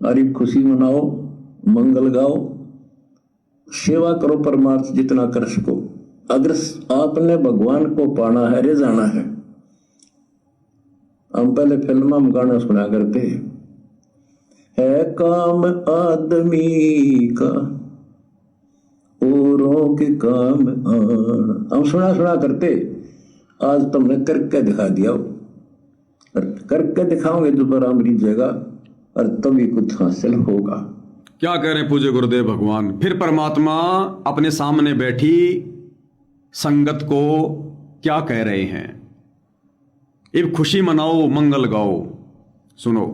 अरे खुशी मनाओ, मंगल गाओ, सेवा करो परमार्थ जितना कर सको। अगर आपने भगवान को पाना है, रे जाना हम पहले फिल्म में गाना सुना करते है काम आदमी का औरों के काम आना, हम सुना सुना करते। आज तुमने करके दिखा दिया, और करके दिखाओगे दोबारा मेरी जगह और तभी कुछ हासिल होगा। क्या कह रहे हैं पूज्य गुरुदेव भगवान? फिर परमात्मा अपने सामने बैठी संगत को क्या कह रहे हैं? अब खुशी मनाओ, मंगल गाओ। सुनो,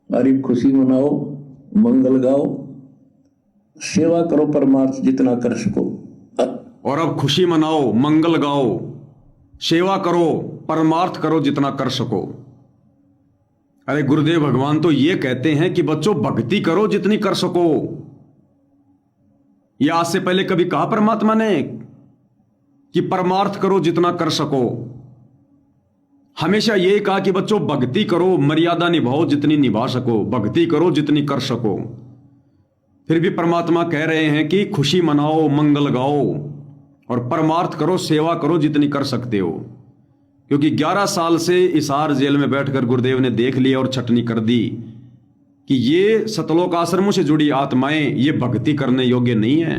अरे खुशी मनाओ, मंगल गाओ, सेवा करो परमार्थ जितना कर सको। और अब खुशी मनाओ, मंगल गाओ, सेवा करो, परमार्थ करो जितना कर सको। अरे गुरुदेव भगवान तो ये कहते हैं कि बच्चों भक्ति करो जितनी कर सको। यह आज से पहले कभी कहा परमात्मा ने कि परमार्थ करो जितना कर सको? हमेशा यही कहा कि बच्चों भक्ति करो, मर्यादा निभाओ जितनी निभा सको, भक्ति करो जितनी कर सको। फिर भी परमात्मा कह रहे हैं कि खुशी मनाओ, मंगल गाओ और परमार्थ करो, सेवा करो जितनी कर सकते हो। क्योंकि 11 साल से हिसार जेल में बैठकर गुरुदेव ने देख लिया और छटनी कर दी कि ये सतलोक आश्रमों से जुड़ी आत्माएं ये भक्ति करने योग्य नहीं है,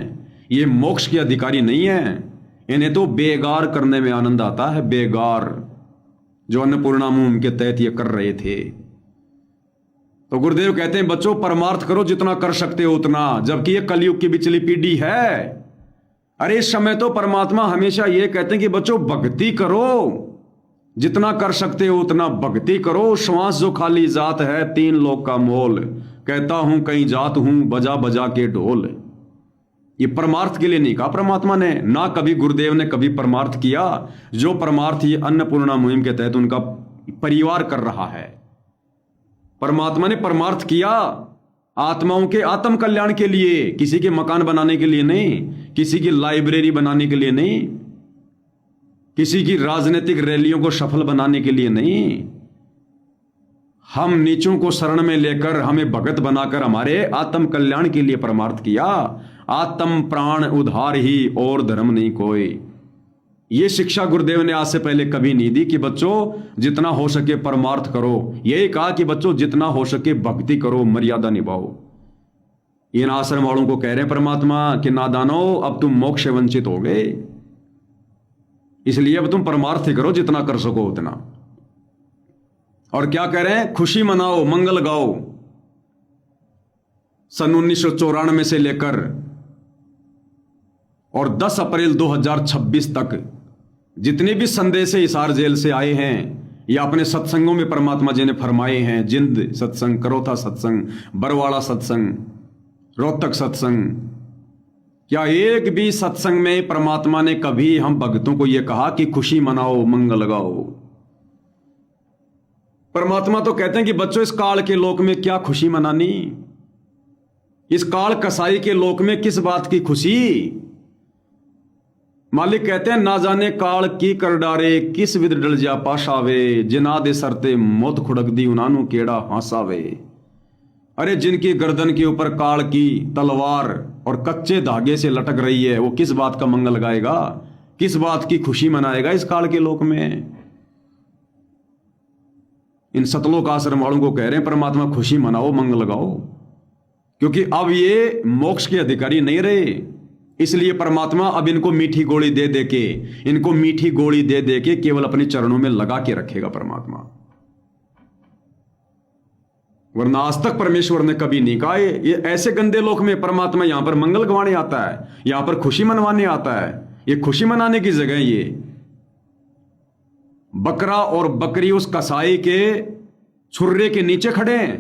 ये मोक्ष के अधिकारी नहीं है। इन्हें तो बेगार करने में आनंद आता है, बेगार, जो अन्नपूर्णा मुहिम के तहत ये कर रहे थे। तो गुरुदेव कहते हैं बच्चों परमार्थ करो जितना कर सकते हो उतना, जबकि ये कलयुग की बिचली पीढ़ी है। अरे इस समय तो परमात्मा हमेशा ये कहते हैं कि बच्चों भक्ति करो जितना कर सकते हो उतना, भक्ति करो। श्वास जो खाली जात है 3 लोक का मोल, कहता हूं कहीं जात हूं बजा बजा के ढोल। ये परमार्थ के लिए नहीं कहा परमात्मा ने, ना कभी गुरुदेव ने कभी परमार्थ किया। जो परमार्थ ये अन्नपूर्णा मुहिम के तहत उनका परिवार कर रहा है। परमात्मा ने परमार्थ किया आत्माओं के आत्म कल्याण के लिए, किसी के मकान बनाने के लिए नहीं, किसी की लाइब्रेरी बनाने के लिए नहीं, किसी की राजनीतिक रैलियों को सफल बनाने के लिए नहीं। हम नीचों को शरण में लेकर हमें भगत बनाकर हमारे आत्म कल्याण के लिए परमार्थ किया। आत्म प्राण उधार ही और धर्म नहीं कोई। ये शिक्षा गुरुदेव ने आज से पहले कभी नहीं दी कि बच्चों जितना हो सके परमार्थ करो। यही कहा कि बच्चों जितना हो सके भक्ति करो, मर्यादा निभाओ। इन आश्रम वालों को कह रहे हैं परमात्मा कि नादानो अब तुम मोक्ष से वंचित हो गए, इसलिए अब तुम परमार्थ ही करो जितना कर सको उतना। और क्या कह रहे हैं? खुशी मनाओ, मंगल गाओ। सन 1994 से लेकर और 10 अप्रैल 2026 तक जितने भी संदेश हिसार जेल से आए हैं या अपने सत्संगों में परमात्मा जी ने फरमाए हैं, जिंद सत्संग, करोथा सत्संग, बरवाड़ा सत्संग, रोहतक सत्संग, क्या एक भी सत्संग में परमात्मा ने कभी हम भक्तों को यह कहा कि खुशी मनाओ, मंगल गाओ? परमात्मा तो कहते हैं कि बच्चों इस काल के लोक में क्या खुशी मनानी, इस काल कसाई के लोक में किस बात की खुशी? मालिक कहते हैं ना जाने काल की कर डारे, किस विद डल जा पाशावे, जिना दे सरते मौत खुड़क दी उनानू केड़ा हासावे। अरे जिनकी गर्दन के ऊपर काल की तलवार और कच्चे धागे से लटक रही है, वो किस बात का मंगल गाएगा, किस बात की खुशी मनाएगा इस काल के लोक में? इन सतलोक आश्रम वालों को कह रहे हैं परमात्मा खुशी मनाओ, मंगल गाओ, क्योंकि अब ये मोक्ष के अधिकारी नहीं रहे। इसलिए परमात्मा अब इनको मीठी गोली दे दे के, इनको मीठी गोली दे दे के केवल अपने चरणों में लगा के रखेगा परमात्मा। वरना आज तक परमेश्वर ने कभी नहीं कहा ये ऐसे गंदे लोक में परमात्मा यहां पर मंगल गवाने आता है, यहां पर खुशी मनवाने आता है। ये खुशी मनाने की जगह ये बकरा और बकरी उस कसाई के छुर्रे के नीचे खड़े हैं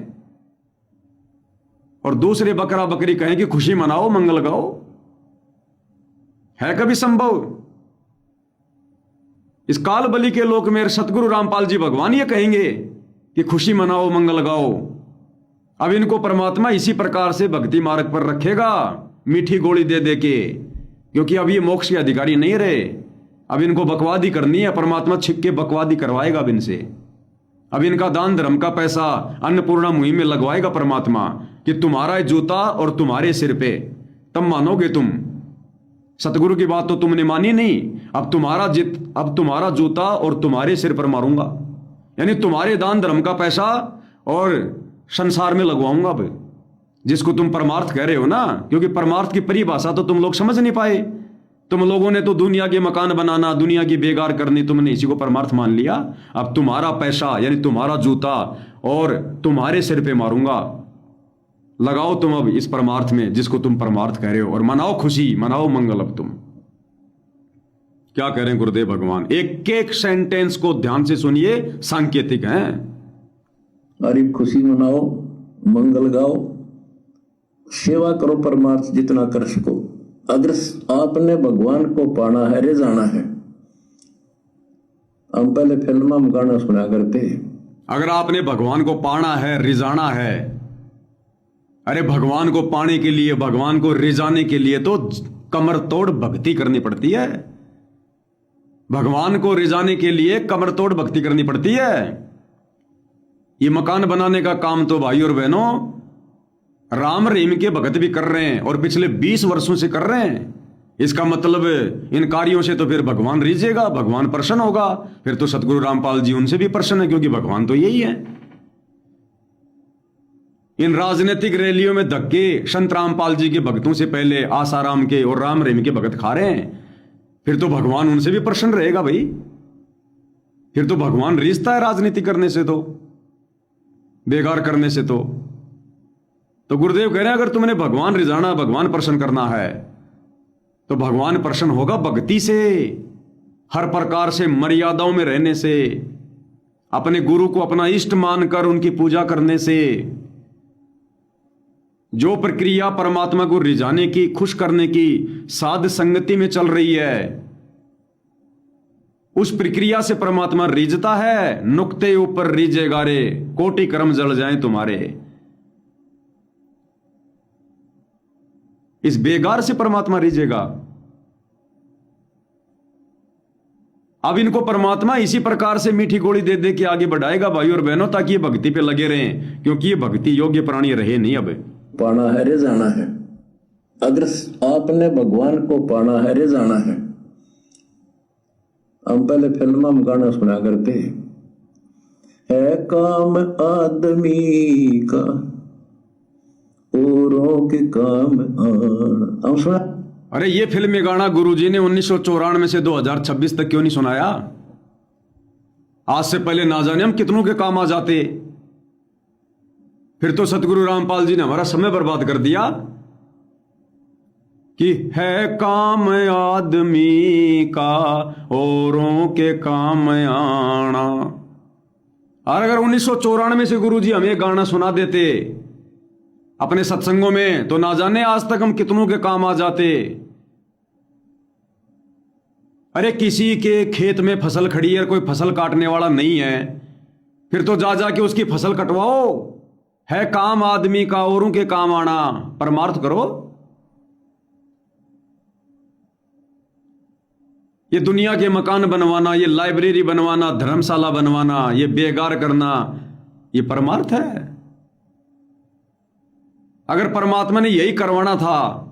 और दूसरे बकरा बकरी कहें कि खुशी मनाओ, मंगल गाओ। है कभी संभव? इस काल बलि के लोक में सतगुरु रामपाल जी भगवान ये कहेंगे कि खुशी मनाओ, मंगल गाओ? अब इनको परमात्मा इसी प्रकार से भक्ति मार्ग पर रखेगा, मीठी गोली दे दे के, क्योंकि अब ये मोक्ष के अधिकारी नहीं रहे। अब इनको बकवादी करनी है, परमात्मा छिप के बकवादी करवाएगा अब इनसे। अब इनका दान धर्म का पैसा अन्नपूर्णा मुहिम में लगवाएगा परमात्मा कि तुम्हारा जूता और तुम्हारे सिर पे, तब मानोगे तुम। सतगुरु की बात तो तुमने मानी नहीं। अब तुम्हारा जूता और तुम्हारे सिर पर मारूंगा, यानी तुम्हारे दान धर्म का पैसा और संसार में लगवाऊंगा अब, जिसको तुम परमार्थ कह रहे हो ना। क्योंकि परमार्थ की परिभाषा तो तुम लोग समझ नहीं पाए। तुम लोगों ने तो दुनिया के मकान बनाना, दुनिया की बेगार करनी, तुमने इसी को परमार्थ मान लिया। अब तुम्हारा पैसा यानी तुम्हारा जूता और तुम्हारे सिर पे मारूंगा। लगाओ तुम अब इस परमार्थ में जिसको तुम परमार्थ कह रहे हो, और मनाओ खुशी, मनाओ मंगल। अब तुम क्या कह रहे हैं गुरुदेव भगवान? एक एक सेंटेंस को ध्यान से सुनिए, सांकेतिक हैं। अरे खुशी मनाओ, मंगल गाओ, सेवा करो परमार्थ जितना कर सको। अगर आपने भगवान को पाना है, रिझाना है। हम पहले फिल्म में गाना सुना करते हैं, अगर आपने भगवान को पाना है, रिझाना है। अरे भगवान को पाने के लिए, भगवान को रिझाने के लिए तो कमर तोड़ भक्ति करनी पड़ती है। भगवान को रिझाने के लिए कमर तोड़ भक्ति करनी पड़ती है। ये मकान बनाने का काम तो भाई और बहनों राम रहीम के भगत भी कर रहे हैं, और पिछले 20 वर्षों से कर रहे हैं। इसका मतलब इन कार्यों से तो फिर भगवान रिझेगा, भगवान प्रसन्न होगा। फिर तो सतगुरु रामपाल जी उनसे भी प्रसन्न है, क्योंकि भगवान तो यही है। इन राजनीतिक रैलियों में धक्के संत रामपाल जी के भक्तों से पहले आसाराम के और राम रहीम के भगत खा रहे हैं, फिर तो भगवान उनसे भी प्रसन्न रहेगा भाई। फिर तो भगवान रिश्ता है राजनीति करने से, तो बेकार करने से। तो गुरुदेव कह रहे हैं अगर तुमने भगवान रिझाना, भगवान प्रसन्न करना है, तो भगवान प्रसन्न होगा भक्ति से, हर प्रकार से मर्यादाओं में रहने से, अपने गुरु को अपना इष्ट मानकर उनकी पूजा करने से। जो प्रक्रिया परमात्मा को रिझाने की, खुश करने की साध संगति में चल रही है, उस प्रक्रिया से परमात्मा रिझता है। नुक्ते ऊपर रिझेगा रे, कोटि कर्म जल जाएं तुम्हारे। इस बेगार से परमात्मा रिझेगा। अब इनको परमात्मा इसी प्रकार से मीठी गोली दे दे के आगे बढ़ाएगा भाई और बहनों, ताकि ये भक्ति पे लगे रहें, क्योंकि ये भक्ति योग्य प्राणी रहे नहीं। अब पाना है, रिझाना है। अगर आपने भगवान को पाना है, रिझाना है। हम पहले फिल्म में गाना सुना करते है काम आदमी का औरों के काम आना। हम सुना। अरे ये फिल्मी गाना गुरुजी ने 1994 से 2026 तक क्यों नहीं सुनाया? आज से पहले ना जाने हम कितनों के काम आ जाते। फिर तो सतगुरु रामपाल जी ने हमारा समय बर्बाद कर दिया कि है काम आदमी का औरों के काम आना। और अगर 1994 से गुरुजी हमें गाना सुना देते अपने सत्संगों में, तो ना जाने आज तक हम कितनों के काम आ जाते। अरे किसी के खेत में फसल खड़ी है, कोई फसल काटने वाला नहीं है, फिर तो जा जाके उसकी फसल कटवाओ। है काम आदमी का औरों के काम आना, परमार्थ करो। ये दुनिया के मकान बनवाना, ये लाइब्रेरी बनवाना, धर्मशाला बनवाना, ये बेगार करना, ये परमार्थ है। अगर परमात्मा ने यही करवाना था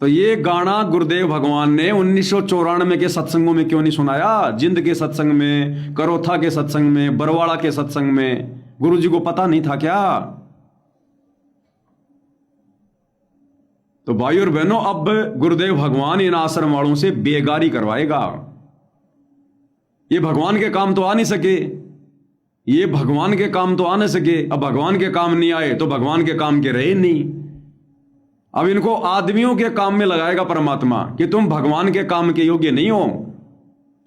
तो ये गाना गुरुदेव भगवान ने 1994 के सत्संगों में क्यों नहीं सुनाया? जिंद के सत्संग में, करोथा के सत्संग में, बरवाड़ा के सत्संग में। गुरुजी को पता नहीं था क्या? तो भाई और बहनों, अब गुरुदेव भगवान इन आश्रम वालों से बेगारी करवाएगा। ये भगवान के काम तो आ नहीं सके, ये भगवान के काम तो आ नहीं सके। अब भगवान के काम नहीं आए तो भगवान के काम के रहे नहीं। अब इनको आदमियों के काम में लगाएगा परमात्मा कि तुम भगवान के काम के योग्य नहीं हो,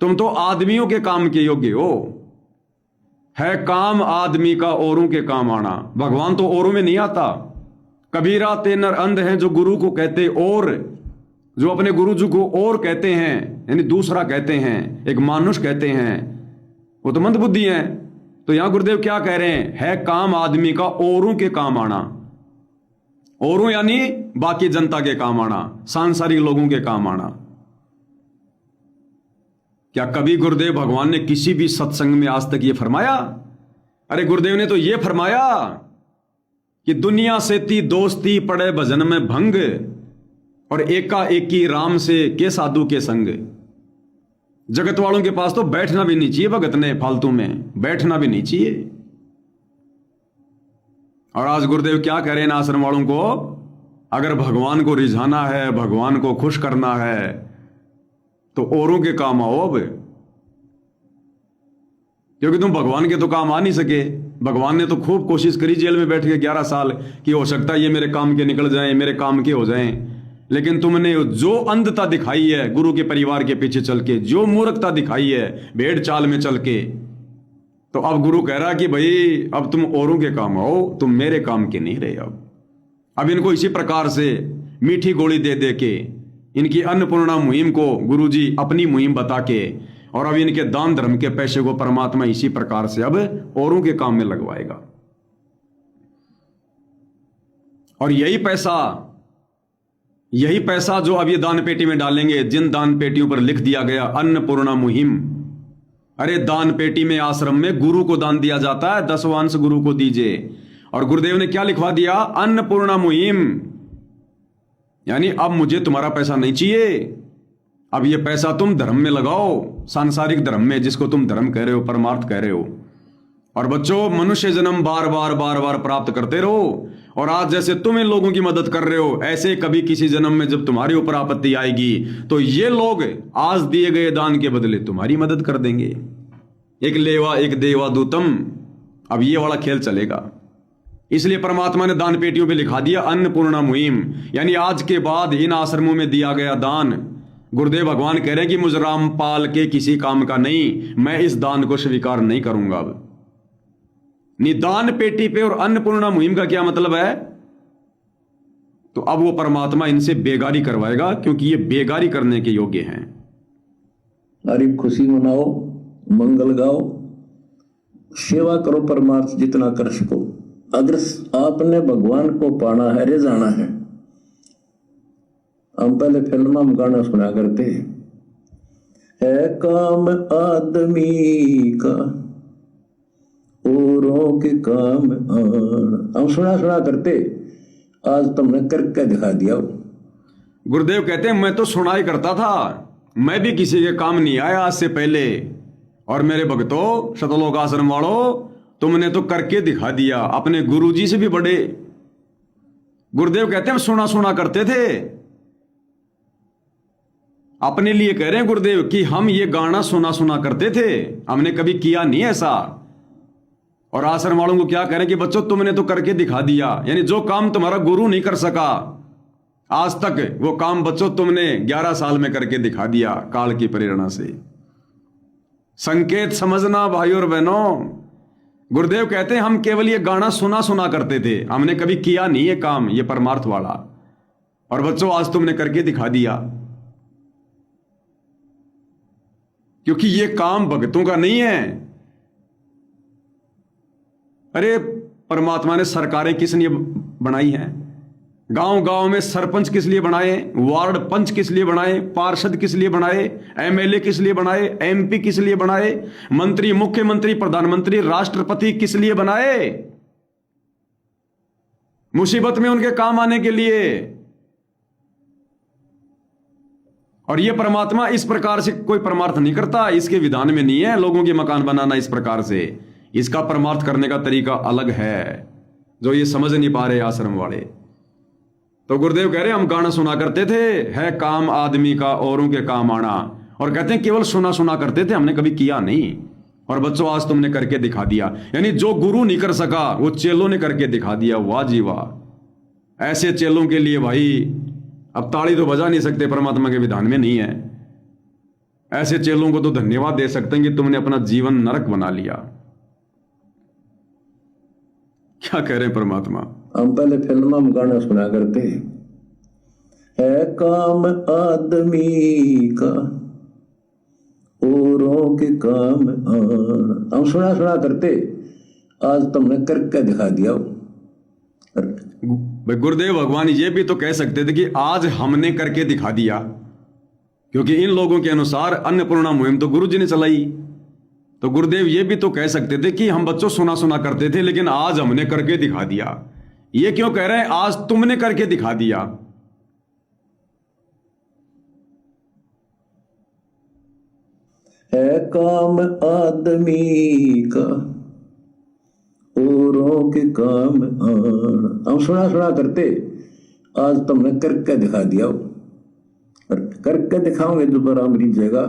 तुम तो आदमियों के काम के योग्य हो। है काम आदमी का औरों के काम आना। भगवान तो औरों में नहीं आता। कबीरा ते नर अंध हैं जो गुरु को कहते और, जो अपने गुरु जी को और कहते हैं, यानी दूसरा कहते हैं, एक मानुष कहते हैं, वो तो मंदबुद्धि हैं। तो यहां गुरुदेव क्या कह रहे हैं? है काम आदमी का औरों के काम आना। औरों यानी बाकी जनता के काम आना, सांसारिक लोगों के काम आना। क्या कभी गुरुदेव भगवान ने किसी भी सत्संग में आज तक ये फरमाया? अरे गुरुदेव ने तो ये फरमाया कि दुनिया से ती दोस्ती पड़े भजन में भंग, और एका एकी राम से के साधु के संग। जगत वालों के पास तो बैठना भी नहीं चाहिए भगत ने, फालतू में बैठना भी नहीं चाहिए। और आज गुरुदेव क्या कह रहे हैं आश्रम वालों को, अगर भगवान को रिझाना है, भगवान को खुश करना है, तो औरों के काम आओ अब, क्योंकि तुम भगवान के तो काम आ नहीं सके। भगवान ने तो खूब कोशिश करी जेल में बैठ के 11 साल कि हो सकता है ये मेरे काम के निकल जाएं, मेरे काम के हो जाएं, लेकिन तुमने जो अंधता दिखाई है गुरु के परिवार के पीछे चल के, जो मूर्खता दिखाई है भेड़ चाल में चल के, तो अब गुरु कह रहा कि भाई अब तुम औरों के काम आओ, तुम मेरे काम के नहीं रहे। अब इनको इसी प्रकार से मीठी गोली दे दे के, इनकी अन्नपूर्णा मुहिम को गुरुजी अपनी मुहिम बता के, और अब इनके दान धर्म के पैसे को परमात्मा इसी प्रकार से अब औरों के काम में लगवाएगा। और यही पैसा जो अब ये दान पेटी में डालेंगे, जिन दान पेटियों पर लिख दिया गया अन्नपूर्णा मुहिम, अरे दान पेटी में आश्रम में गुरु को दान दिया जाता है, 10वां अंश गुरु को दीजिए। और गुरुदेव ने क्या लिखवा दिया, अन्नपूर्णा मुहिम, यानी अब मुझे तुम्हारा पैसा नहीं चाहिए, अब ये पैसा तुम धर्म में लगाओ, सांसारिक धर्म में, जिसको तुम धर्म कह रहे हो, परमार्थ कह रहे हो। और बच्चों, मनुष्य जन्म बार बार प्राप्त करते रहो, और आज जैसे तुम इन लोगों की मदद कर रहे हो, ऐसे कभी किसी जन्म में जब तुम्हारे ऊपर आपत्ति आएगी तो ये लोग आज दिए गए दान के बदले तुम्हारी मदद कर देंगे। एक लेवा एक देवा दूतम, अब ये वाला खेल चलेगा। इसलिए परमात्मा ने दान पेटियों पे लिखा दिया अन्नपूर्णा मुहिम, यानी आज के बाद इन आश्रमों में दिया गया दान, गुरुदेव भगवान कह रहे हैं कि मुझ रामपाल के किसी काम का नहीं, मैं इस दान को स्वीकार नहीं करूंगा। अब निदान पेटी पे और अन्नपूर्णा मुहिम का क्या मतलब है, तो अब वो परमात्मा इनसे बेगारी करवाएगा, क्योंकि ये बेगारी करने के योग्य हैं। अरे खुशी मनाओ, मंगल गाओ, सेवा करो परमार्थ जितना कर सको। अगर आपने भगवान को पाना है, रिझाना है, हम पहले फिल्म में गाना सुना करते है काम आदमी का औरों के काम आना, हम सुना करते, आज तुमने करके दिखा दिया। गुरुदेव कहते हैं मैं तो सुना ही करता था, मैं भी किसी के काम नहीं आया आज से पहले, और मेरे भक्तों, शतलोक आश्रम वालों, तुमने तो करके दिखा दिया, अपने गुरुजी से भी बड़े। गुरुदेव कहते हैं हम सुना करते थे, अपने लिए कह रहे हैं गुरुदेव कि हम ये गाना सुना करते थे, हमने कभी किया नहीं ऐसा। और आश्रम वालों को क्या कह रहे हैं कि बच्चों तुमने तो करके दिखा दिया, यानी जो काम तुम्हारा गुरु नहीं कर सका आज तक, वो काम बच्चों तुमने 11 साल में करके दिखा दिया काल की प्रेरणा से। संकेत समझना भाई और बहनों, गुरुदेव कहते हैं हम केवल ये गाना सुना करते थे, हमने कभी किया नहीं ये काम, ये परमार्थ वाला, और बच्चों आज तुमने करके दिखा दिया, क्योंकि ये काम भक्तों का नहीं है। अरे परमात्मा ने सरकारें किस लिए बनाई हैं, गांव में सरपंच किस लिए बनाए, वार्ड पंच किस लिए बनाए, पार्षद किस लिए बनाए, एमएलए किस लिए बनाए, एमपी किस लिए बनाए, मंत्री, मुख्यमंत्री, प्रधानमंत्री, राष्ट्रपति किस लिए बनाए, मुसीबत में उनके काम आने के लिए। और यह परमात्मा इस प्रकार से कोई परमार्थ नहीं करता, इसके विधान में नहीं है लोगों के मकान बनाना इस प्रकार से, इसका परमार्थ करने का तरीका अलग है, जो ये समझ नहीं पा रहे आश्रम वाले। तो गुरुदेव कह रहे हम गाना सुना करते थे, है काम आदमी का औरों के काम आना, और कहते हैं केवल सुना करते थे, हमने कभी किया नहीं। और बच्चों आज तुमने करके दिखा दिया, यानी जो गुरु नहीं कर सका वो चेलों ने करके दिखा दिया। वाह जी वाह, ऐसे चेलों के लिए भाई अब ताली तो बजा नहीं सकते, परमात्मा के विधान में नहीं है। ऐसे चेलों को तो धन्यवाद दे सकते हैं कि तुमने अपना जीवन नरक बना लिया। क्या कह रहे हैं परमात्मा, हम पहले फिल्म में गाना सुना करते है काम आदमी का औरों के काम आना, हम सुना करते, आज तुमने करके दिखा दिया। गुरुदेव भगवान ये भी तो कह सकते थे कि आज हमने करके दिखा दिया, क्योंकि इन लोगों के अनुसार अन्नपूर्णा मुहिम तो गुरु जी ने चलाई, तो गुरुदेव ये भी तो कह सकते थे कि हम बच्चों सुना सुना करते थे, लेकिन आज हमने करके दिखा दिया। ये क्यों कह रहे हैं आज तुमने करके दिखा दिया? है काम आदमी का औरों के काम आना। हम सुना सुना करते, आज तुमने करके दिखा दिया। और करके दिखाओगे दोबारा मेरी जगह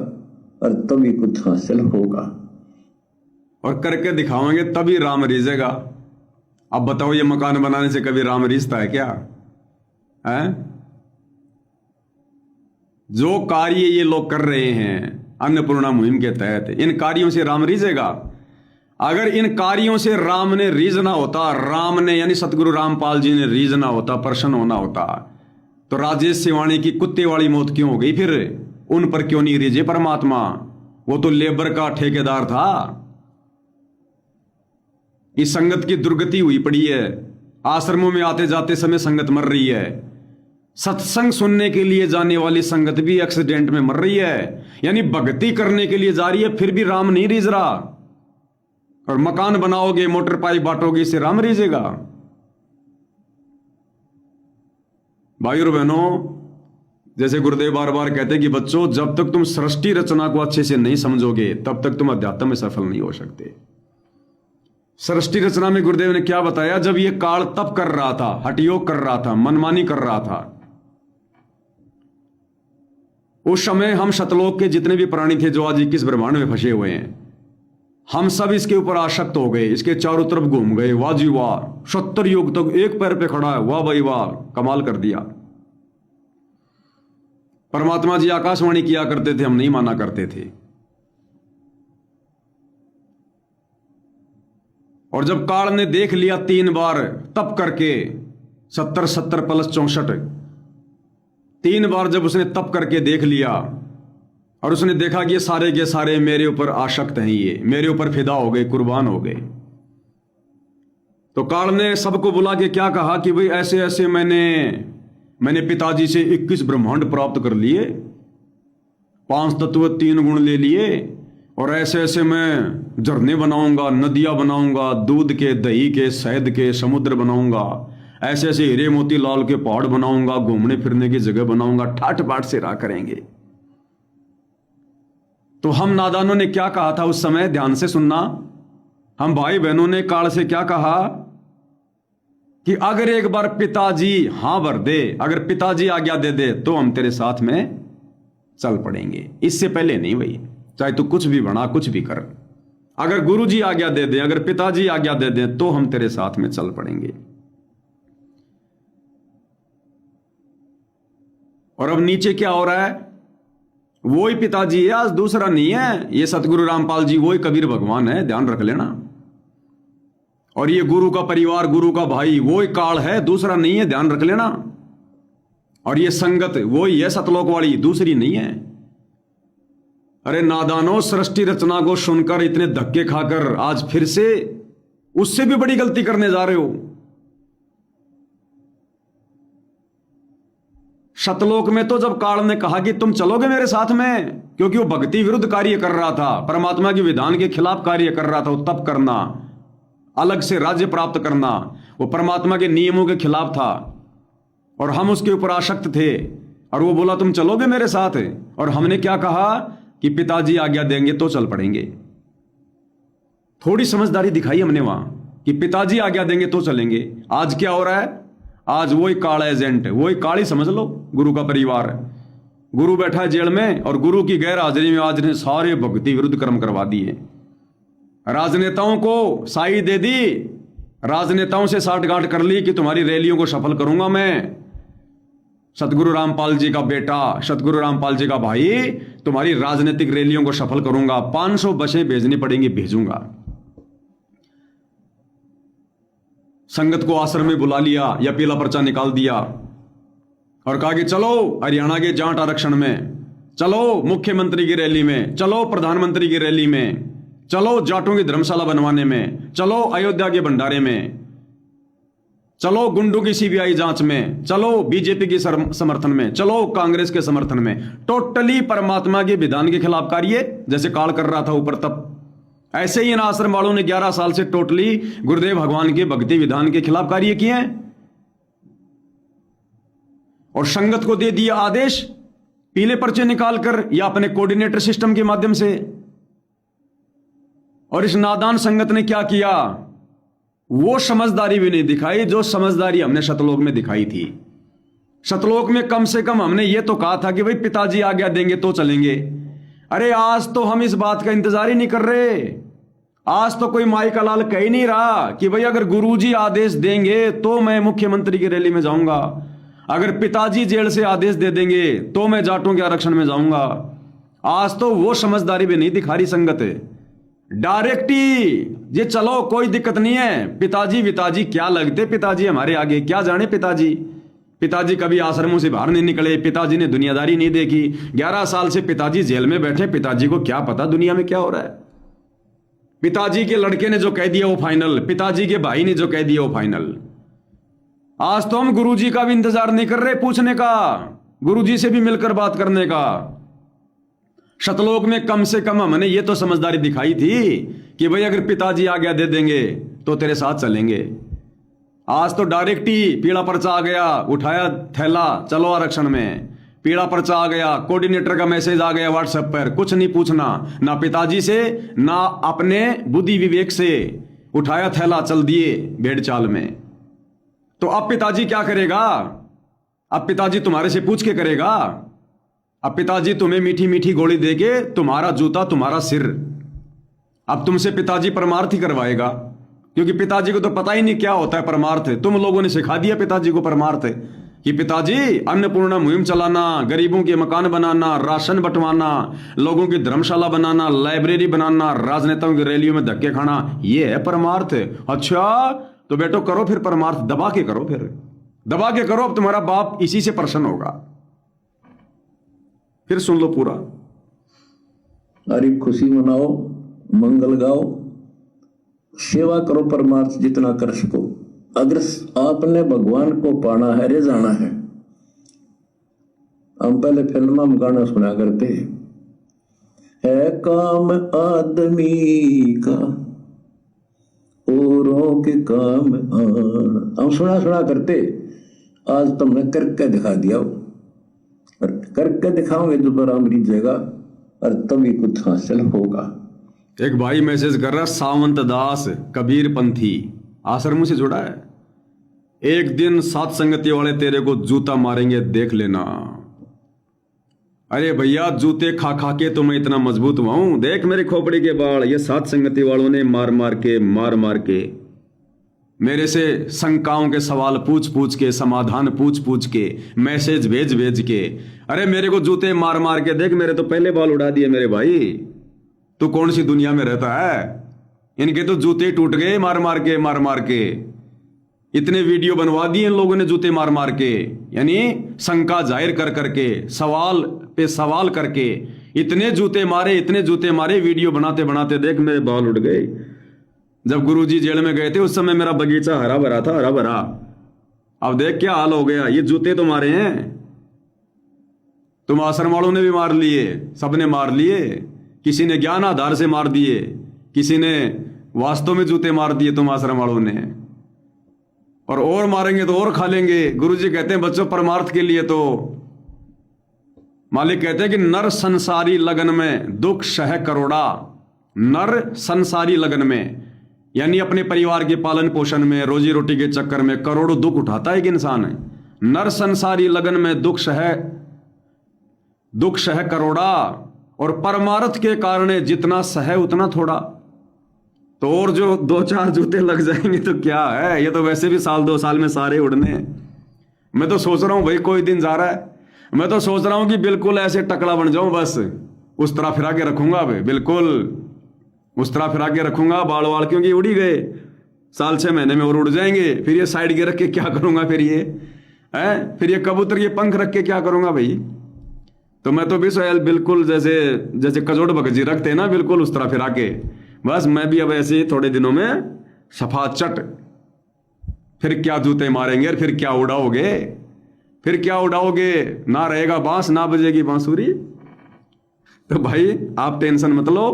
और तभी कुछ हासिल होगा। और करके दिखाओगे तभी राम रिझेगा। अब बताओ ये मकान बनाने से कभी राम रिझता है क्या? है जो कार्य ये लोग कर रहे हैं अन्नपूर्णा मुहिम के तहत, इन कार्यों से राम रिझेगा? अगर इन कार्यों से राम ने रीझना होता, राम ने यानी सतगुरु रामपाल जी ने रीझना होता, प्रसन्न होना होता, तो राजेश सिवानी की कुत्ते वाली मौत क्यों हो गई? फिर उन पर क्यों नहीं रीझे परमात्मा? वो तो लेबर का ठेकेदार था। इस संगत की दुर्गति हुई पड़ी है। आश्रमों में आते जाते समय संगत मर रही है। सत्संग सुनने के लिए जाने वाली संगत भी एक्सीडेंट में मर रही है। यानी भक्ति करने के लिए जा रही है, फिर भी राम नहीं रीझ रहा। और मकान बनाओगे, मोटर पाइप बांटोगे, इससे राम रीझेगा? भाइयों और बहनों, जैसे गुरुदेव बार बार कहते हैं कि बच्चों, जब तक तुम सृष्टि रचना को अच्छे से नहीं समझोगे तब तक तुम अध्यात्म में सफल नहीं हो सकते। सृष्टि रचना में गुरुदेव ने क्या बताया? जब ये काल तप कर रहा था, हठयोग कर रहा था, मनमानी कर रहा था, उस समय हम शतलोक के जितने भी प्राणी थे जो आज 21 ब्रह्मांड में फंसे हुए हैं, हम सब इसके ऊपर आसक्त हो गए, इसके चारों तरफ घूम गए। वाह जी वाह, 70 युग तक एक पैर पे खड़ा है, वाह भाई वाह, कमाल कर दिया। परमात्मा जी आकाशवाणी किया करते थे, हम नहीं माना करते थे। और जब काल ने देख लिया 3 बार तप करके, 70 70 प्लस 64, 3 बार जब उसने तप करके देख लिया और उसने देखा कि ये सारे के सारे मेरे ऊपर आसक्त हैं, ये मेरे ऊपर फिदा हो गए, कुर्बान हो गए, तो काल ने सबको बुला के क्या कहा कि भाई ऐसे ऐसे मैंने पिताजी से 21 ब्रह्मांड प्राप्त कर लिए, 5 तत्व 3 गुण ले लिए, और ऐसे ऐसे मैं झरने बनाऊंगा, नदियां बनाऊंगा, दूध के, दही के, शहद के समुद्र बनाऊंगा, ऐसे ऐसे हीरे मोती लाल के पहाड़ बनाऊंगा, घूमने फिरने की जगह बनाऊंगा, ठाट बाट से रहा करेंगे। तो हम नादानों ने क्या कहा था उस समय? ध्यान से सुनना। हम भाई बहनों ने काल से क्या कहा कि अगर एक बार पिताजी हां भर दे, अगर पिताजी आज्ञा दे दे तो हम तेरे साथ में चल पड़ेंगे, इससे पहले नहीं भाई, चाहे तू कुछ भी बना, कुछ भी कर। अगर गुरुजी आज्ञा दे दे, अगर पिताजी आज्ञा दे दे तो हम तेरे साथ में चल पड़ेंगे। और अब नीचे क्या हो रहा है? वही पिताजी है, आज दूसरा नहीं है। ये सतगुरु रामपाल जी वही कबीर भगवान है, ध्यान रख लेना। और ये गुरु का परिवार, गुरु का भाई वही काल है, दूसरा नहीं है, ध्यान रख लेना। और ये संगत वही है सतलोक वाली, दूसरी नहीं है। अरे नादानो, सृष्टि रचना को सुनकर इतने धक्के खाकर आज फिर से उससे भी बड़ी गलती करने जा रहे हो। शतलोक में तो जब काल ने कहा कि तुम चलोगे मेरे साथ में, क्योंकि वो भक्ति विरुद्ध कार्य कर रहा था, परमात्मा के विधान के खिलाफ कार्य कर रहा था, वो तप करना, अलग से राज्य प्राप्त करना, वो परमात्मा के नियमों के खिलाफ था, और हम उसके ऊपर आसक्त थे। और वो बोला तुम चलोगे मेरे साथ, और हमने क्या कहा कि पिताजी आज्ञा देंगे तो चल पड़ेंगे। थोड़ी समझदारी दिखाई हमने वहां कि पिताजी आज्ञा देंगे तो चलेंगे। आज क्या हो रहा है? आज वही काल एजेंट, वही काली समझ लो, गुरु का परिवार। गुरु बैठा है जेल में, और गुरु की गैर हाजिरी में आज ने सारे भक्ति विरुद्ध कर्म करवा दिए। राजनेताओं को साई दे दी, राजनेताओं से साठगांठ कर ली कि तुम्हारी रैलियों को सफल करूंगा मैं, सतगुरु रामपाल जी का बेटा, सतगुरु रामपाल जी का भाई, तुम्हारी राजनीतिक रैलियों को सफल करूंगा, 500 बसें भेजनी पड़ेंगी, भेजूंगा। संगत को आश्रम में बुला लिया या पीला पर्चा निकाल दिया और कहा कि चलो हरियाणा के जाट आरक्षण में, चलो मुख्यमंत्री की रैली में, चलो प्रधानमंत्री की रैली में, चलो जाटों की धर्मशाला बनवाने में, चलो अयोध्या के भंडारे में, चलो गुंडों की सीबीआई जांच में, चलो बीजेपी के समर्थन में, चलो कांग्रेस के समर्थन में। टोटली परमात्मा के विधान के खिलाफ कार्य, जैसे काल कर रहा था ऊपर तप। ऐसे ही इन आश्रम वालों ने 11 साल से टोटली गुरुदेव भगवान के भक्ति विधान के खिलाफ कार्य किए हैं और संगत को दे दिया आदेश पीले पर्चे निकालकर या अपने कोऑर्डिनेटर सिस्टम के माध्यम से। और इस नादान संगत ने क्या किया, वो समझदारी भी नहीं दिखाई जो समझदारी हमने शतलोक में दिखाई थी। शतलोक में कम से कम हमने ये तो कहा था कि भाई पिताजी आज्ञा देंगे तो चलेंगे। अरे आज तो हम इस बात का इंतजार ही नहीं कर रहे। आज तो कोई माई का लाल कह ही नहीं रहा कि भाई अगर गुरुजी आदेश देंगे तो मैं मुख्यमंत्री की रैली में जाऊंगा, अगर पिताजी जेल से आदेश दे देंगे तो मैं जाटों के आरक्षण में जाऊंगा। आज तो वो समझदारी भी नहीं दिखा रही संगत है। डायरेक्ट ही ये चलो कोई दिक्कत नहीं है, पिताजी क्या लगते, पिताजी हमारे आगे क्या जाने। पिताजी कभी आश्रमों से बाहर नहीं निकले, पिताजी ने दुनियादारी नहीं देखी। 11 साल से पिताजी जेल में बैठे, पिताजी को क्या पता दुनिया में क्या हो रहा है। पिताजी के लड़के ने जो कह दिया वो फाइनल, पिताजी के भाई ने जो कह दिया वो फाइनल। आज तो हम गुरुजी का भी इंतजार नहीं कर रहे पूछने का, गुरुजी से भी मिलकर बात करने का। शतलोक में कम से कम हमने ये तो समझदारी दिखाई थी कि भाई अगर पिताजी आज्ञा दे देंगे तो तेरे साथ चलेंगे। आज तो डायरेक्ट ही पीला पर्चा आ गया, उठाया थैला, चलो आरक्षण में। पीला पर्चा आ गया, कोऑर्डिनेटर का मैसेज आ गया व्हाट्सएप पर, कुछ नहीं पूछना ना पिताजी से ना अपने बुद्धि विवेक से, उठाया थैला चल दिए भेड़ चाल में। तो अब पिताजी क्या करेगा, अब पिताजी तुम्हारे से पूछ के करेगा। अब पिताजी तुम्हें मीठी मीठी गोली देके तुम्हारा जूता तुम्हारा सिर, अब तुमसे पिताजी परमार्थ ही करवाएगा, क्योंकि पिताजी को तो पता ही नहीं क्या होता है परमार्थ। तुम लोगों ने सिखा दिया पिताजी को परमार्थ कि पिताजी अन्नपूर्णा मुहिम चलाना, गरीबों के मकान बनाना, राशन बंटवाना, लोगों की धर्मशाला बनाना, लाइब्रेरी बनाना, राजनेताओं की रैलियों में धक्के खाना, ये है परमार्थ। अच्छा तो बेटो करो फिर परमार्थ, दबा के करो, फिर दबा के करो। अब तुम्हारा बाप इसी से प्रसन्न होगा। फिर सुन लो पूरा। अरे खुशी मनाओ, मंगल गाओ, सेवा करो परमार्थ जितना कर सको। अगर आपने भगवान को पाना है, रे जाना है। हम पहले फिल्म में गाना सुना करते है काम आदमी का औरों के काम आना, हम सुना करते। आज तुमने करके दिखा दिया, और करके दिखाओगे दोबारा मेरी जगह और तभी कुछ हासिल होगा। एक भाई मैसेज कर रहा, सावंत दास कबीर पंथी आश्रमों से जुड़ा है। एक दिन सात संगति वाले तेरे को जूता मारेंगे, देख लेना। अरे भैया जूते खा खा के तो मैं इतना मजबूत हुआ हूं, देख मेरे खोपड़ी के बाल। ये सात संगति वालों ने मार मार के मेरे से शंकाओं के सवाल पूछ पूछ के, समाधान पूछ पूछ के, मैसेज भेज भेज के, अरे मेरे को जूते मार मार के देख, मेरे तो पहले बाल उड़ा दिए मेरे भाई। तू कौन सी दुनिया में रहता है? इनके तो जूते टूट गए मार मार के। इतने वीडियो बनवा दिए इन लोगों ने जूते मार मार के, यानी शंका जाहिर कर करके, सवाल पे सवाल करके इतने जूते मारे, वीडियो बनाते बनाते देख मेरे बाल उड़ गए। जब गुरुजी जेल में गए थे उस समय मेरा बगीचा हरा भरा था, हरा भरा। अब देख क्या हाल हो गया। ये जूते तो मारे हैं, तुम आश्रम वालों ने भी मार लिए, सबने मार लिए। किसी ने ज्ञान आधार से मार दिए, किसी ने वास्तव में जूते मार दिए तुम आश्रम वालों ने। और मारेंगे तो और खा लेंगे। गुरुजी कहते हैं बच्चों परमार्थ के लिए तो मालिक कहते हैं कि नर संसारी लगन में दुख सह करोड़ा। नर संसारी लगन में यानी अपने परिवार के पालन पोषण में, रोजी रोटी के चक्कर में करोड़ों दुख उठाता है एक इंसान। नर संसारी लगन में दुख सह करोड़ा, और परमार्थ के कारण जितना सह उतना थोड़ा। तो और जो 2-4 जूते लग जाएंगे तो क्या है, ये तो वैसे भी 1-2 साल में सारे उड़ने हैं। मैं तो सोच रहा हूं भाई कोई दिन जा रहा है, मैं तो सोच रहा हूं कि बिल्कुल ऐसे टकला बन जाऊं, बस उस तरह फिरा के रखूंगा भाई, बिल्कुल उस तरह फिरा के रखूंगा बाल वाल, क्योंकि उड़ ही गए। 6 महीने में और उड़ जाएंगे। फिर ये साइड के रख के क्या करूंगा, फिर ये कबूतर के पंख रख के क्या करूंगा भाई। तो मैं तो भी सोयल बिल्कुल जैसे कजोड़ बगजी रखते हैं ना, बिल्कुल उस तरह फिरा के, बस मैं भी अब ऐसे ही थोड़े दिनों में सफा चट। फिर क्या जूते मारेंगे और फिर क्या उड़ाओगे, ना रहेगा बांस ना बजेगी बांसुरी। तो भाई आप टेंशन मत लो,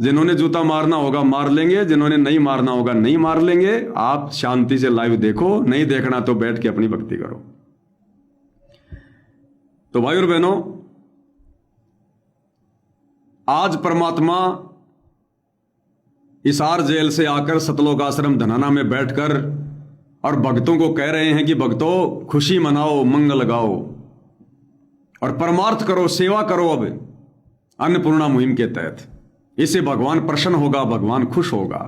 जिन्होंने जूता मारना होगा मार लेंगे, जिन्होंने नहीं मारना होगा नहीं मार लेंगे। आप शांति से लाइव देखो, नहीं देखना तो बैठ के अपनी भक्ति करो। तो भाई और बहनों, आज परमात्मा हिसार जेल से आकर सतलोक आश्रम धनाना में बैठकर और भक्तों को कह रहे हैं कि भक्तों खुशी मनाओ, मंगल गाओ और परमार्थ करो, सेवा करो। अब अन्नपूर्णा मुहिम के तहत इससे भगवान प्रसन्न होगा, भगवान खुश होगा।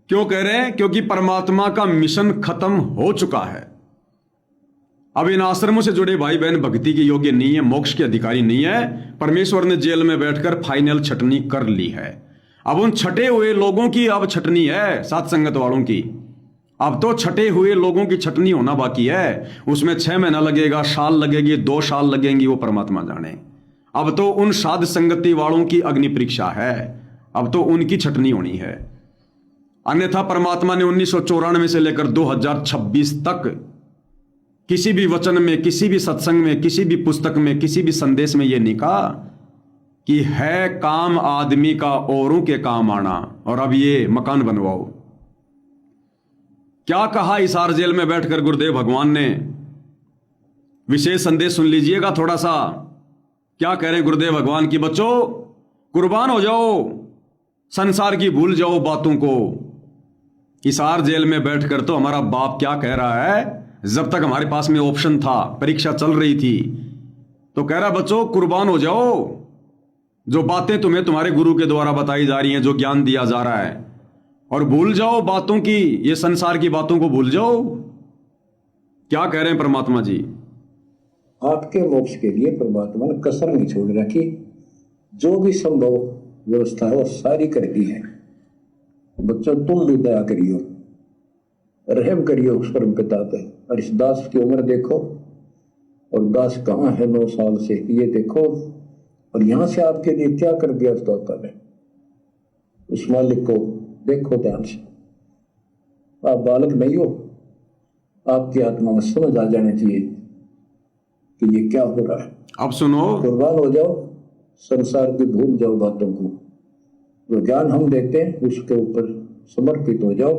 क्यों कह रहे हैं? क्योंकि परमात्मा का मिशन खत्म हो चुका है। अब इन आश्रमों से जुड़े भाई बहन भक्ति के योग्य नहीं है, मोक्ष के अधिकारी नहीं है। परमेश्वर ने जेल में बैठकर फाइनल छटनी कर ली है। अब उन छटे हुए लोगों की अब छटनी है, सात संगत वालों की। अब तो छटे हुए लोगों की छटनी होना बाकी है। उसमें 6 महीना लगेगा, साल लगेगी, 2 साल लगेंगी, वो परमात्मा जाने। अब तो उन साध संगति वालों की अग्नि परीक्षा है, अब तो उनकी छटनी होनी है। अन्यथा परमात्मा ने 1994 से लेकर 2026 तक किसी भी वचन में, किसी भी सत्संग में, किसी भी पुस्तक में, किसी भी संदेश में यह नहीं कहा कि है काम आदमी का औरों के काम आना और अब ये मकान बनवाओ। क्या कहा हिसार जेल में बैठकर गुरुदेव भगवान ने? विशेष संदेश सुन लीजिएगा थोड़ा सा। क्या कह रहे गुरुदेव भगवान की? बच्चों कुर्बान हो जाओ, संसार की भूल जाओ बातों को। हिसार जेल में बैठकर तो हमारा बाप क्या कह रहा है? जब तक हमारे पास में ऑप्शन था, परीक्षा चल रही थी, तो कह रहा बच्चों कुर्बान हो जाओ। जो बातें तुम्हें तुम्हारे गुरु के द्वारा बताई जा रही हैं, जो ज्ञान दिया जा रहा है, और भूल जाओ बातों की, ये संसार की बातों को भूल जाओ। क्या कह रहे हैं परमात्मा जी? आपके मोक्ष के लिए परमात्मा ने कसर नहीं छोड़ रखी। जो भी संभव व्यवस्था है वो सारी कर दी है। बच्चों तुम भी दया करियो, रहम करियो उस परम पिता पे। और इस दास की उम्र देखो, और दास कहाँ है 9 साल से, ये देखो, और यहां से आपके लिए क्या कर दिया उस ने। उस मालिक को देखो ध्यान से। आप बालक नहीं हो, आपकी आत्मा में समझ आ जानी चाहिए कि ये क्या हो रहा है। अब सुनो, कुर्बान हो जाओ, संसार की भूल जाओ बातों को। जो ज्ञान हम देते हैं उसके ऊपर समर्पित हो जाओ।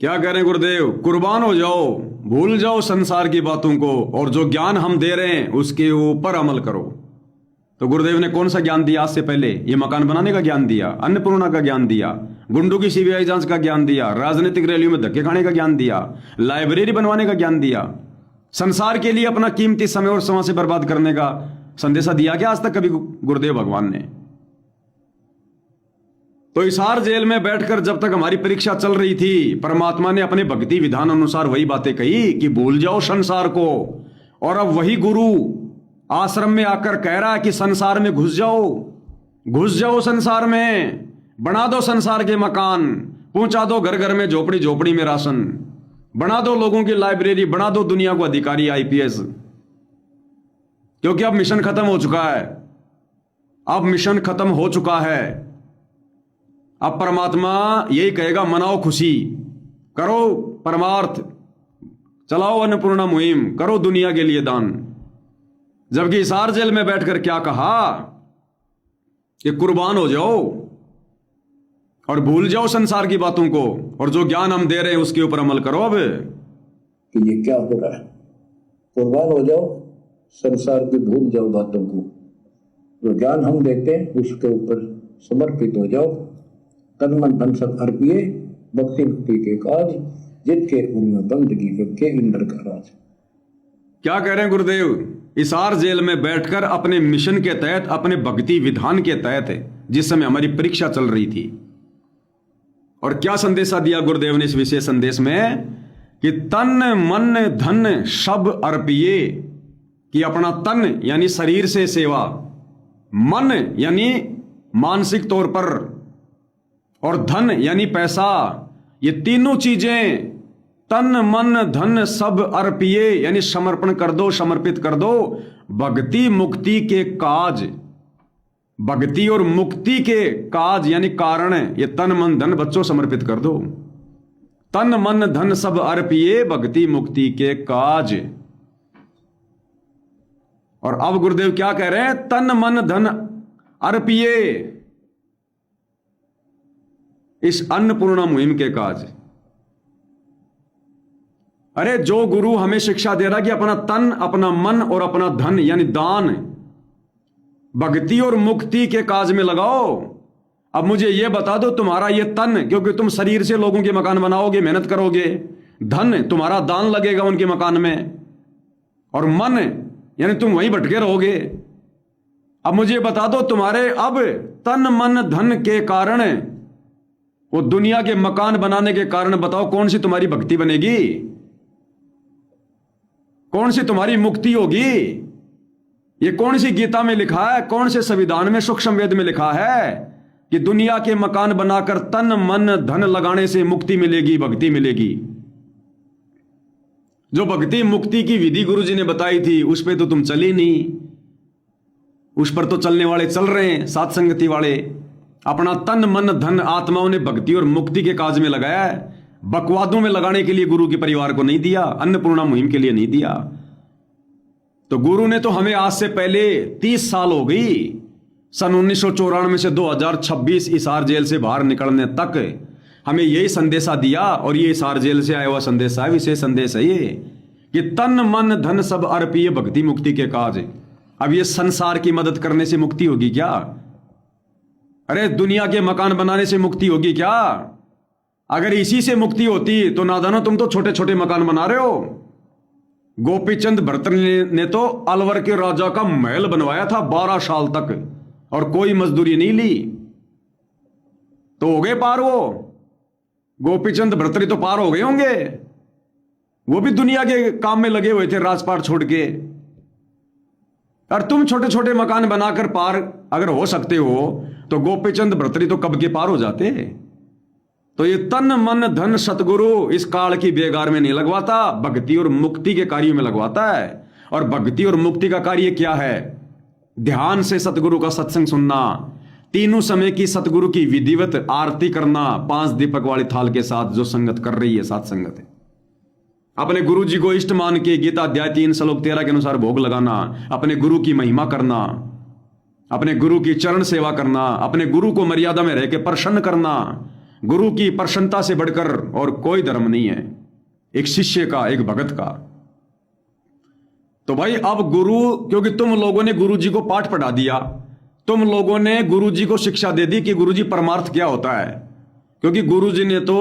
क्या कह रहे हैं गुरुदेव? कुर्बान हो जाओ, भूल जाओ संसार की बातों को, और जो ज्ञान हम दे रहे हैं उसके ऊपर अमल करो। तो गुरुदेव ने कौन सा ज्ञान दिया? आज से पहले ये मकान बनाने का ज्ञान दिया, अन्नपूर्णा का ज्ञान दिया, गुंडों की सीबीआई जांच का ज्ञान दिया, राजनीतिक रैलियों में धक्के खाने का ज्ञान दिया, लाइब्रेरी बनवाने का ज्ञान दिया, संसार के लिए अपना कीमती समय और समय से बर्बाद करने का संदेशा दिया क्या आज तक कभी गुरुदेव भगवान ने? तो हिसार जेल में बैठकर जब तक हमारी परीक्षा चल रही थी, परमात्मा ने अपने भक्ति विधान अनुसार वही बातें कही कि भूल जाओ संसार को। और अब वही गुरु आश्रम में आकर कह रहा है कि संसार में घुस जाओ, घुस जाओ संसार में, बना दो संसार के मकान, पहुंचा दो घर घर में, झोपड़ी झोपड़ी में राशन, बना दो लोगों की लाइब्रेरी, बना दो दुनिया को अधिकारी आईपीएस। क्योंकि अब मिशन खत्म हो चुका है, अब मिशन खत्म हो चुका है। अब परमात्मा यही कहेगा, मनाओ खुशी, करो परमार्थ, चलाओ अन्नपूर्णा मुहिम, करो दुनिया के लिए दान। जबकि हिसार जेल में बैठकर क्या कहा कि कुर्बान हो जाओ और भूल जाओ संसार की बातों को, और जो ज्ञान हम दे रहे हैं उसके ऊपर अमल करो। अब कि ये क्या हो रहा है? कुर्बान हो जाओ, संसार की भूल जाओ बातों को। जो ज्ञान हम देते हैं उसके ऊपर समर्पित हो जाओ। तन मन धन सब अर्पिए, भक्ति मुक्ति के काज, जितके उनमें बंदगी के इंद्र का राज। क्या कह रहे हैं गुरुदेव? हिसार जेल में बैठकर अपने मिशन के तहत, अपने भक्ति विधान के तहत, जिस समय हमारी परीक्षा चल रही थी, और क्या संदेशा दिया गुरुदेव ने इस विशेष संदेश में कि तन मन धन सब अर्पिए, कि अपना तन यानी शरीर से सेवा, मन यानी मानसिक तौर पर, और धन यानी पैसा, ये तीनों चीजें तन मन धन सब अर्पिए यानी समर्पण कर दो, समर्पित कर दो भक्ति मुक्ति के काज। भक्ति और मुक्ति के काज यानी कारण, ये तन मन धन बच्चों समर्पित कर दो। तन मन धन सब अर्पिए भक्ति मुक्ति के काज। और अब गुरुदेव क्या कह रहे हैं? तन मन धन अर्पिए इस अन्नपूर्णा मुहिम के काज। अरे जो गुरु हमें शिक्षा दे रहा कि अपना तन, अपना मन और अपना धन यानी दान भक्ति और मुक्ति के काज में लगाओ। अब मुझे यह बता दो, तुम्हारा ये तन, क्योंकि तुम शरीर से लोगों के मकान बनाओगे, मेहनत करोगे, धन तुम्हारा दान लगेगा उनके मकान में, और मन यानी तुम वहीं भटके रहोगे। अब मुझे बता दो, तुम्हारे अब तन मन धन के कारण, वो दुनिया के मकान बनाने के कारण, बताओ कौन सी तुम्हारी भक्ति बनेगी, कौन सी तुम्हारी मुक्ति होगी? ये कौन सी गीता में लिखा है, कौन से संविधान में, सूक्ष्म वेद में लिखा है कि दुनिया के मकान बनाकर तन मन धन लगाने से मुक्ति मिलेगी, भक्ति मिलेगी? जो भक्ति मुक्ति की विधि गुरु जी ने बताई थी उस पर तो तुम चले नहीं। उस पर तो चलने वाले चल रहे हैं, सात संगति वाले। अपना तन मन धन आत्माओं ने भक्ति और मुक्ति के काज में लगाया है, बकवादों में लगाने के लिए गुरु के परिवार को नहीं दिया, अन्नपूर्णा मुहिम के लिए नहीं दिया। तो गुरु ने तो हमें आज से पहले 30 साल हो गई, सन 1994 से 2026 हिसार जेल से बाहर निकलने तक हमें यही संदेशा दिया, और ये हिसार जेल से आया हुआ संदेशा है, विशेष संदेश है ये कि तन मन धन सब अर्पिए भक्ति मुक्ति के काज। अब ये संसार की मदद करने से मुक्ति होगी क्या? अरे दुनिया के मकान बनाने से मुक्ति होगी क्या? अगर इसी से मुक्ति होती तो नादानो तुम तो छोटे छोटे मकान बना रहे हो। गोपीचंद भरत ने तो अलवर के राजा का महल बनवाया था 12 साल तक, और कोई मजदूरी नहीं ली। तो हो गए पार, वो गोपीचंद भरतरी तो पार हो गए होंगे, वो भी दुनिया के काम में लगे हुए थे राजपाट छोड़ के। और तुम छोटे छोटे मकान बनाकर पार अगर हो सकते हो तो गोपीचंद भरतरी तो कब के पार हो जाते। तो ये तन मन धन सतगुरु इस काल की बेगार में नहीं लगवाता, भक्ति और मुक्ति के कार्यों में लगवाता है। और भक्ति और मुक्ति का कार्य क्या है? ध्यान से सतगुरु का सत्संग सुनना, तीनों समय की सतगुरु की विधिवत आरती करना, 5 दीपक वाली थाल के साथ जो संगत कर रही है, साथ संगत है। अपने गुरु जी को इष्ट मान के गीता अध्याय 3 श्लोक 13 के अनुसार भोग लगाना, अपने गुरु की महिमा करना, अपने गुरु की चरण सेवा करना, अपने गुरु को मर्यादा में रह के प्रसन्न करना। गुरु की प्रसन्नता से बढ़कर और कोई धर्म नहीं है, एक शिष्य का, एक भगत का। तो भाई अब गुरु, क्योंकि तुम लोगों ने गुरु जी को पाठ पढ़ा दिया, तुम लोगों ने गुरु जी को शिक्षा दे दी कि गुरु जी परमार्थ क्या होता है। क्योंकि गुरु जी ने तो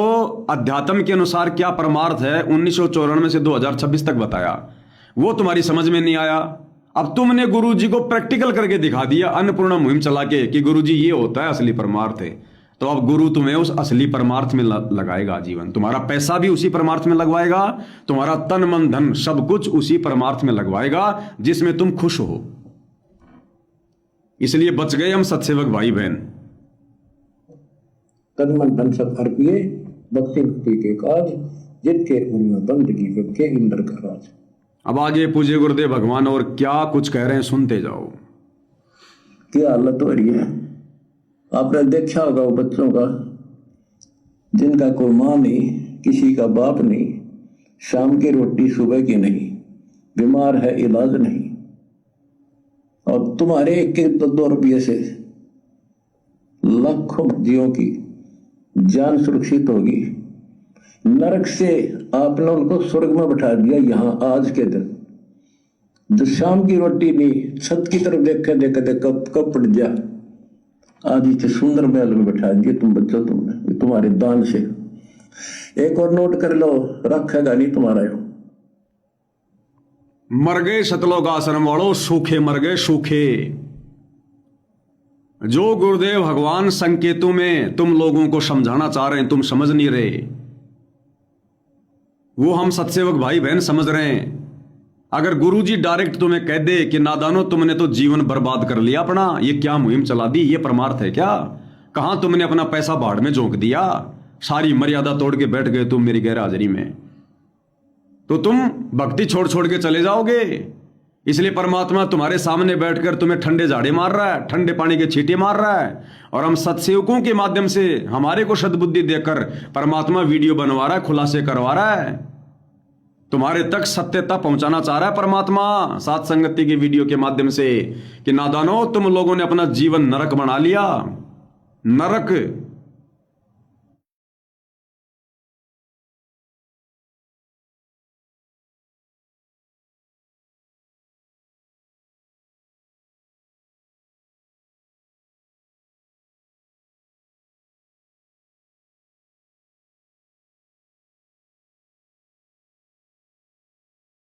अध्यात्म के अनुसार क्या परमार्थ है 1994 से 2026 तक बताया, वो तुम्हारी समझ में नहीं आया। अब तुमने गुरु जी को प्रैक्टिकल करके दिखा दिया अन्नपूर्णा मुहिम चला के कि गुरु जी ये होता है, असली परमार्थ है। तो अब गुरु तुम्हें उस असली परमार्थ में लगाएगा जीवन, तुम्हारा पैसा भी उसी परमार्थ में लगवाएगा, तुम्हारा तन मन धन सब कुछ उसी परमार्थ में लगवाएगा जिसमें तुम खुश हो। इसलिए बच गए हम सत्सेवक भाई बहन। तन मन धन सब अर्पिए भक्ति मुक्ति के काज, जितके उनमें बंदगी के इंद्र का राज। अब आगे पूज्य गुरुदेव भगवान और क्या कुछ कह रहे हैं, सुनते जाओ। क्या हालत हो रही है, आपने देखा होगा वो बच्चों का, जिनका कोई माँ नहीं, किसी का बाप नहीं, शाम की रोटी सुबह की नहीं, बीमार है इलाज नहीं, और तुम्हारे 1-2 रुपये से लाखों जीवों की जान सुरक्षित होगी। नरक से आपने उनको स्वर्ग में बैठा दिया यहाँ आज के दिन। जो शाम की रोटी नहीं, छत की तरफ देखे देखे कब पड़ जा, आज इसे सुंदर महल में बैठा दिए तुम बच्चों, तुमने तुम्हारे दान से। एक और नोट कर लो, रखेगा नहीं तुम्हारा यो। मर गए सतलोक आश्रम वालों, सूखे मर गए सूखे। जो गुरुदेव भगवान संकेतों में तुम लोगों को समझाना चाह रहे हैं, तुम समझ नहीं रहे, वो हम सत्सेवक भाई बहन समझ रहे हैं। अगर गुरुजी डायरेक्ट तुम्हें कह दे कि नादानो तुमने तो जीवन बर्बाद कर लिया अपना, ये क्या मुहिम चला दी, ये परमार्थ है क्या? कहां तुमने अपना पैसा बाढ़ में झोंक दिया, सारी मर्यादा तोड़ के बैठ गए तुम मेरी गैर हाजिरी में, तो तुम भक्ति छोड़ छोड़ के चले जाओगे। इसलिए परमात्मा तुम्हारे सामने बैठकर तुम्हें ठंडे झाड़े मार रहा है, ठंडे पानी के छींटे मार रहा है, और हम सत्सेवकों के माध्यम से हमारे को सद्बुद्धि देकर परमात्मा वीडियो बनवा रहा है, खुलासे करवा रहा है, तुम्हारे तक सत्यता पहुंचाना चाह रहा है परमात्मा सात संगति की वीडियो के माध्यम से कि नादानो तुम लोगों ने अपना जीवन नरक बना लिया। नरक